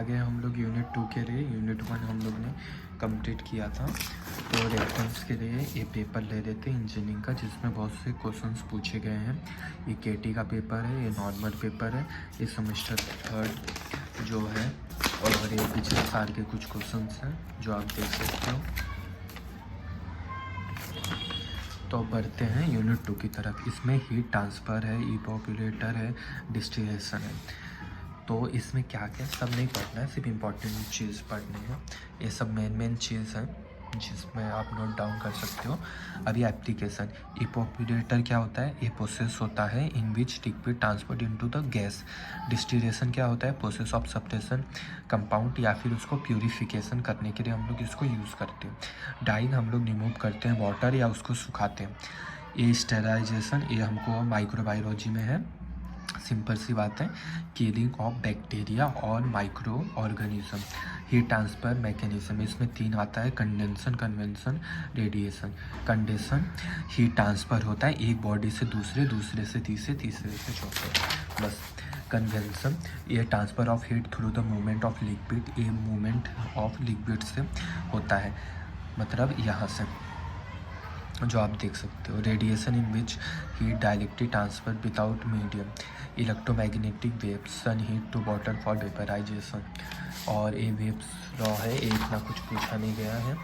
गए हम लोग यूनिट 2 के लिए। यूनिट 1 हम लोग ने कंप्लीट किया था। तो रेफरेंस के लिए ये पेपर ले लेते हैं इंजीनियरिंग का, जिसमें बहुत से क्वेश्चंस पूछे गए हैं। ये केटी का पेपर है, ये नॉर्मल पेपर है, ये सेमेस्टर 3 जो है, और ये पिछले साल के कुछ क्वेश्चंस हैं जो आप देख सकते हो। तो बढ़ते हैं यूनिट 2 की तरफ। इसमें हीट ट्रांसफ़र है, इवैपोरेटर है, डिस्टिलेशन है। तो इसमें क्या क्या सब नहीं पढ़ना है, सिर्फ इम्पॉर्टेंट चीज़ पढ़नी है। ये सब मेन चीज़ है जिसमें आप नोट डाउन कर सकते हो। अभी एप्लीकेशन, इवैपोरेटर क्या होता है? ये प्रोसेस होता है in which liquid transport into the gas. Distillation क्या होता है? प्रोसेस ऑफ सेपरेशन कंपाउंड या फिर उसको प्यूरिफिकेशन करने के लिए हम लोग इसको यूज़ करते हैं। डाइंग हम लोग रिमूव करते हैं वाटर या उसको सुखाते हैं। ये स्टेराइजेशन, ये हमको माइक्रोबायोलॉजी में है, सिंपल सी बात है, किलिंग ऑफ बैक्टीरिया और micro organism. Heat transfer mechanism, इसमें 3 आता है, condensation, convention, radiation. Condensation heat transfer होता है एक बॉडी से दूसरे, दूसरे से तीसरे, तीसरे से चौथे, बस। कन्वेंशन ये transfer of heat through the movement of liquid, ये मूवमेंट ऑफ लिक्विड से होता है, मतलब यहाँ से जो आप देख सकते हो। Radiation in which heat directly transfer without medium. Electromagnetic waves, sun heat to water for vaporization. और ये वेव्स लॉ है, ये इतना कुछ पूछा नहीं गया है।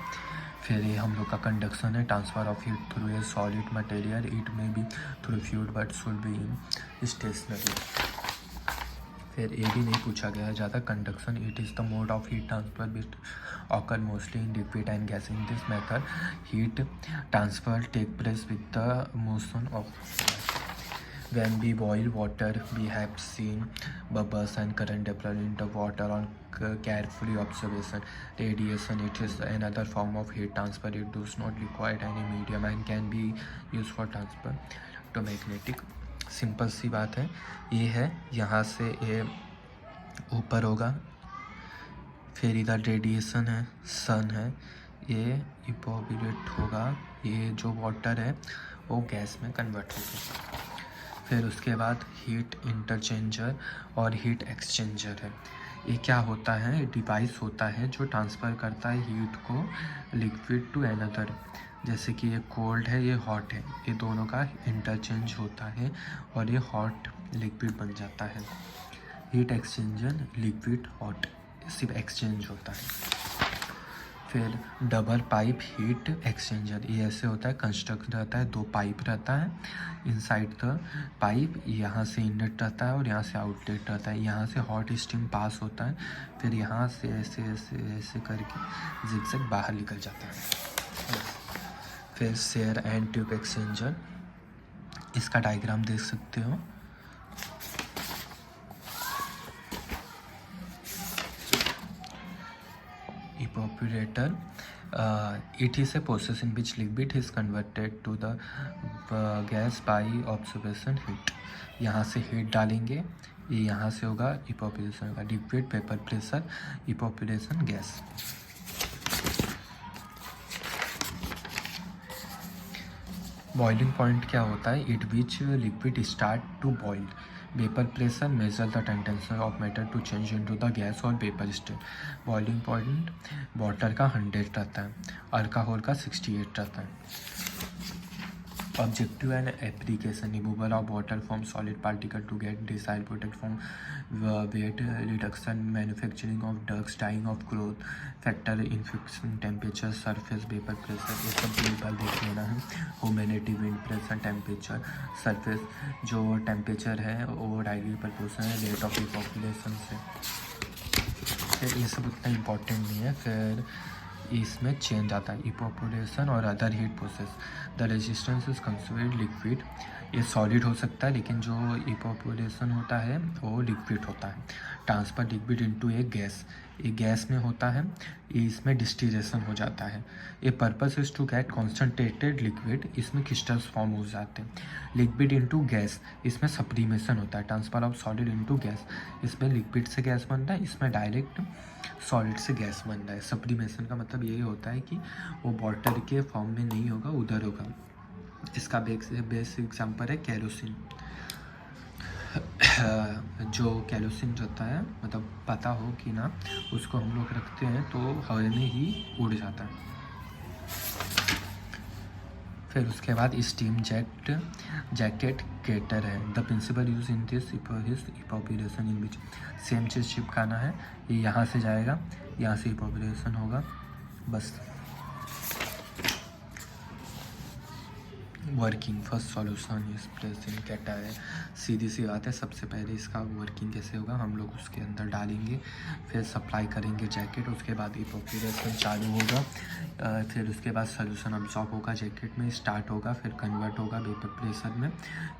फिर ये हम लोग का कंडक्शन है, transfer of heat through a solid material, it may be through fluid but should be in stationary. फिर ये भी नहीं पूछा गया है ज़्यादा। Conduction, it is the mode of heat transfer which occur mostly in liquid and gas. In this method, heat transfer take place with the motion of when we boil water. We have seen bubbles and current develop in the water on carefully observation. Radiation, it is another form of heat transfer. It does not require any medium and can be used for transfer to magnetic. Simple सी बात है, ये है, यहाँ से ये ऊपर होगा, फिर इधर रेडिएशन है, सन है, ये इवैपोरेट होगा, ये जो वाटर है वो गैस में कन्वर्ट होगा। फिर उसके बाद हीट इंटरचेंजर और हीट एक्सचेंजर है। ये क्या होता है? डिवाइस होता है जो ट्रांसफ़र करता है हीट को लिक्विड टू अनदर। जैसे कि ये कोल्ड है, ये हॉट है, ये दोनों का इंटरचेंज होता है और ये हॉट लिक्विड बन जाता है। हीट एक्सचेंजर लिक्विड हॉट सिर्फ एक्सचेंज होता है। फिर डबल पाइप हीट एक्सचेंजर, ये ऐसे होता है, कंस्ट्रक्ट रहता है, 2 पाइप रहता है इनसाइड द पाइप, यहाँ से इनलेट रहता है और यहाँ से आउटलेट रहता है। यहाँ से हॉट स्टीम पास होता है, फिर यहाँ से ऐसे ऐसे ऐसे करके जिगजैग बाहर निकल जाता है। फिर शेयर एंड ट्यूब एक्सचेंजर, इसका डायग्राम देख सकते हो। Evaporator, it is a process in which liquid is converted to the gas by observation heat. यहाँ से हीट डालेंगे, ये यहाँ से होगा इवैपोरेशन होगा। Liquid vapour pressure, evaporation gas. Boiling point क्या होता है? It which liquid start to boil. Vapour pressure, measure the tendency of matter to change into the gas और vapour state. Boiling point water का 100 रहता है, alcohol का 68 रहता है। Objective and application, removal of water from solid particle to get decide protect from wet reduction, manufacturing of drugs, dying of growth factor, infection, temperature, surface vapour pressure, ये sub level देख लेना है। Humidity, wind pressure, temperature, surface जो temperature है वो directly proportional है rate of evaporation से। फिर ये सब उतना इम्पोर्टेंट नहीं है। फिर इसमें चेंज आता है, इवैपोरेशन और other heat process. The resistance is considered liquid, ये सॉलिड हो सकता है लेकिन जो इवैपोरेशन होता है वो लिक्विड होता है। ट्रांसफर लिक्विड इनटू ए गैस, ये गैस में होता है, ये इसमें डिस्टिलेशन हो जाता है। ये purpose is to get concentrated liquid, इसमें क्रिस्टल्स फॉर्म हो जाते हैं। लिक्विड इनटू गैस, इसमें सप्रीमेशन होता है। Transfer of solid into gas, इसमें लिक्विड से गैस बन रहा है, इसमें डायरेक्ट सॉलिड से गैस बन रहा है। सप्रीमेशन का मतलब ये होता है कि वो वाटर के फॉर्म में नहीं होगा, उधर होगा। इसका बेस्ट एग्जाम्पल है केरोसिन। जो कैलोसिन रहता है, मतलब पता हो कि ना, उसको हम लोग रखते हैं तो हवा में ही उड़ जाता है। फिर उसके बाद स्टीम जैकेट केटर है। The principle use in this evaporation in which same चीज़ चिपकाना है। ये यहाँ से जाएगा, यहाँ से इपोपुलेशन होगा, बस। वर्किंग फर्स्ट सॉल्यूशन इस प्रेजेंट कहता है। सीधी सी बात है, सबसे पहले इसका वर्किंग कैसे होगा हम लोग उसके अंदर डालेंगे, फिर सप्लाई करेंगे जैकेट, उसके बाद इपोपुलेशन चालू होगा, फिर उसके बाद सॉल्यूशन अब्जॉर्ब होगा, जैकेट में स्टार्ट होगा, फिर कन्वर्ट होगा वेपर प्रेशर में,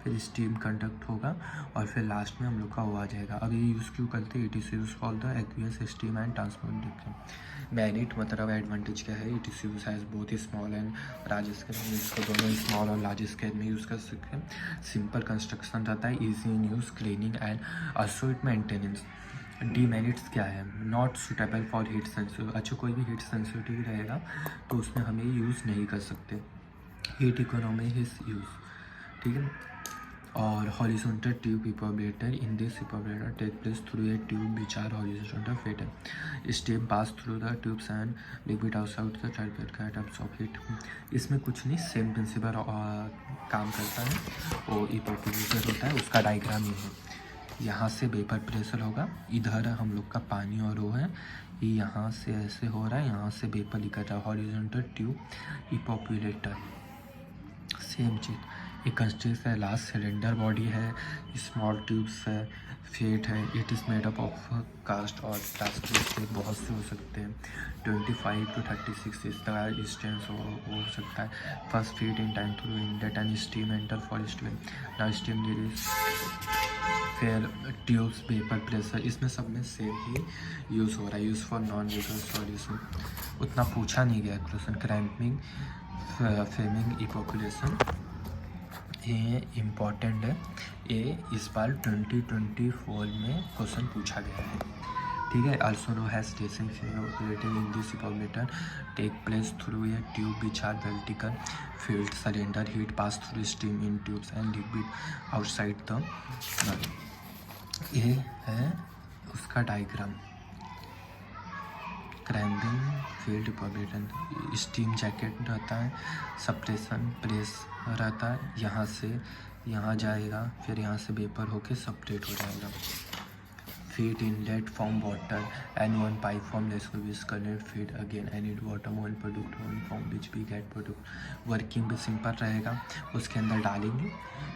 फिर स्टीम कंडक्ट होगा, और फिर लास्ट में हम लोग का वो आ जाएगा। अब ये यूज़ क्यों करते हैं? It is use for the aqueous steam and transport. Merit मतलब एडवांटेज क्या है? It is use has both small and large scale में, इसको दोनों स्मॉल और लार्ज स्केल में यूज़ कर सकते हैं। सिंपल कंस्ट्रक्शन रहता है, easy in use, cleaning and also it maintenance. Demerits क्या है? Not suitable for heat sensitive. अच्छा, कोई भी हीट सेंसिटिव रहेगा तो उसमें हमें यूज़ नहीं कर सकते। हीट इकोनॉमी इज यूज़, ठीक है। और horizontal tube evaporator, in this evaporator take place through a tube which are horizontal fitted. Steam pass through the tubes and liquid outside the target cat absorb heat. इसमें कुछ नहीं, same principle काम करता है। वो इपोबरेटर होता है, उसका डायग्राम ये है। यहाँ से वेपर प्रेशर होगा, इधर हम लोग का पानी और वो है, ये यहाँ से ऐसे हो रहा है, यहाँ से वेपर निकल रहा है। हॉरिजॉन्टल ट्यूब इपोबरेटर, सेम चीज़। एक कंस्ट्रक्ट है, लास्ट सिलेंडर बॉडी है, स्मॉल ट्यूब्स है, फेट है। It is made up of cast और प्लास्टिक से बहुत से हो सकते हैं। 25 to 36 इसका डिस्टेंस हो सकता है। First feet in time through indent and steam enter for steam, ना स्टीम रिलीज। फिर ट्यूब्स वेपर प्रेशर, इसमें सब में सेम ही यूज़ हो रहा है। Use for non liquid solution, उतना पूछा नहीं गया क्वेश्चन। क्रैम्पिंग, फेमिंग, इपोपुलेशन, ये इम्पॉर्टेंट है। ये इस बार 2024 में क्वेश्चन पूछा गया है, ठीक है। Also no has station operating in this evaporator take place through a tube which are vertical field cylinder, heat pass through steam in tubes and liquid outside the. ये है उसका diagram. Cramping field evaporator, steam jacket रहता है, suppression press रहता है, यहाँ से यहाँ जाएगा, फिर यहाँ से वेपर होके सेपरेट हो जाएगा। Feed inlet from water and one pipe from less connect feed again and it water one product one from which we get product. Working भी सिंपल रहेगा, उसके अंदर डालेंगे,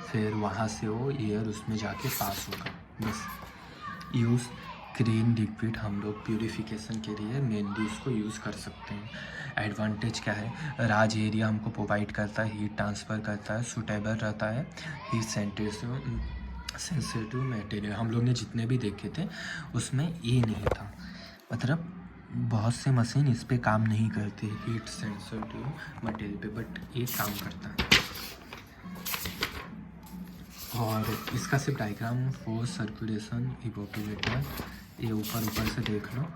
फिर वहाँ से वो एयर उसमें जाके पास होगा, बस। यूज़ ग्रीन लिक्विड, हम लोग प्यूरिफिकेशन के लिए मेनली इसको यूज़ कर सकते हैं। एडवांटेज क्या है? राज एरिया हमको प्रोवाइड करता है, हीट ट्रांसफ़र करता है, सूटेबल रहता है, हीट सेंसिटिव मटेरियल। हम लोग ने जितने भी देखे थे उसमें ये नहीं था, मतलब बहुत से मशीन इस पे काम नहीं करते हीट सेंसिटिव मटेरियल पे, बट ये काम करता है। और इसका सिर्फ डायग्राम फॉर सर्कुलेशन इवोपोरेटर, ये ऊपर से देख लो।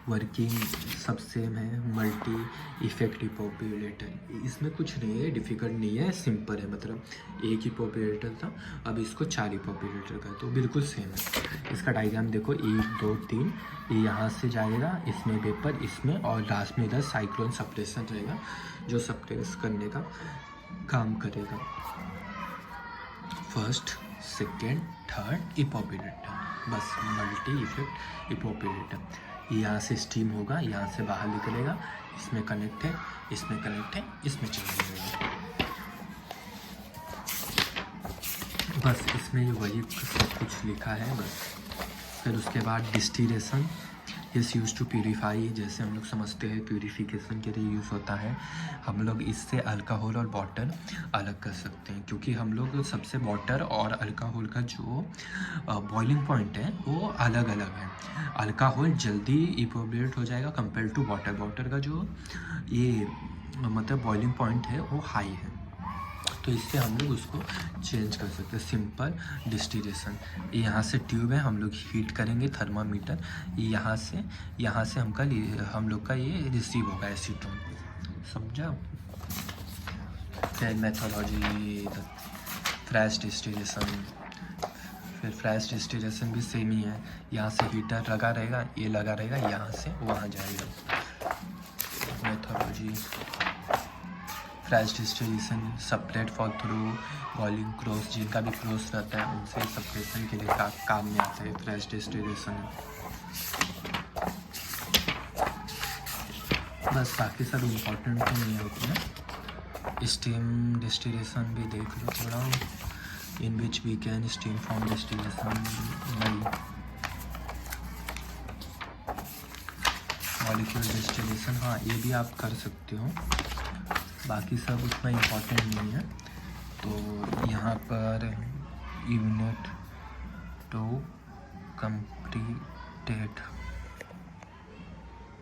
वर्किंग सब सेम है। मल्टी इफेक्ट इपोबरेटर, इसमें कुछ नहीं है, डिफ़िकल्ट नहीं है, सिंपल है। मतलब एक इपोबरेटर था, अब इसको 4 इपोबरेटर का, तो बिल्कुल सेम है। इसका डायग्राम देखो, 1 2 3, ये यहाँ से जाएगा, इसमें वेपर, इसमें, और लास्ट में इधर साइक्लोन सप्रेशन रहेगा जो सप्रेस करने का काम करेगा। फर्स्ट, सेकेंड, थर्ड इपोबरेटर, बस। मल्टी इफेक्ट इपोबरेटर, यहाँ से स्टीम होगा, यहाँ से बाहर निकलेगा, इसमें कनेक्ट है, इसमें कनेक्ट है, इसमें चला जाएगा, बस। इसमें वही सब कुछ लिखा है, बस। फिर उसके बाद डिस्टिलेशन इस यूज टू प्यूरीफाई, जैसे हम लोग समझते हैं प्यूरीफिकेशन के लिए यूज़ होता है। हम लोग इससे अल्कोहल और वाटर अलग कर सकते हैं, क्योंकि हम लोग सबसे वाटर और अल्कोहल का जो बॉइलिंग पॉइंट है वो अलग अलग है। अल्कोहल जल्दी इवोपोरेट हो जाएगा कंपेयर टू वाटर। वाटर का जो ये मतलब बॉइलिंग पॉइंट है वो हाई है, तो इससे हम लोग उसको चेंज कर सकते हैं। सिंपल डिस्टिलेशन, यहाँ से ट्यूब है, हम लोग हीट करेंगे थर्मामीटर, यहाँ से हम लोग का ये रिसीव होगा एसीटोन, समझा। फिर मेथोलॉजी, फ्रेश डिस्टिलेशन, फिर फ्रेश डिस्टिलेशन भी सेम ही है, यहाँ से हीटर लगा रहेगा, ये लगा रहेगा, यहाँ से वहाँ जाएगा। Methodology fresh distillation separate for through boiling cross, जिनका भी क्रॉस रहता है उनसे सेपरेशन के लिए काम में आता है फ्रेश डिस्टिलेशन। बस बाकी सब इम्पोर्टेंट तो नहीं है उतना। स्टीम डिस्टिलेशन भी देख लो थोड़ा, in which we can steam from distillation नहीं, मॉलिक्यूल डिस्टिलेशन हाँ ये भी आप कर सकते हो, बाकी सब उतना इम्पोर्टेंट नहीं है। तो यहाँ पर यूनिट 2 कंप्लीटेड।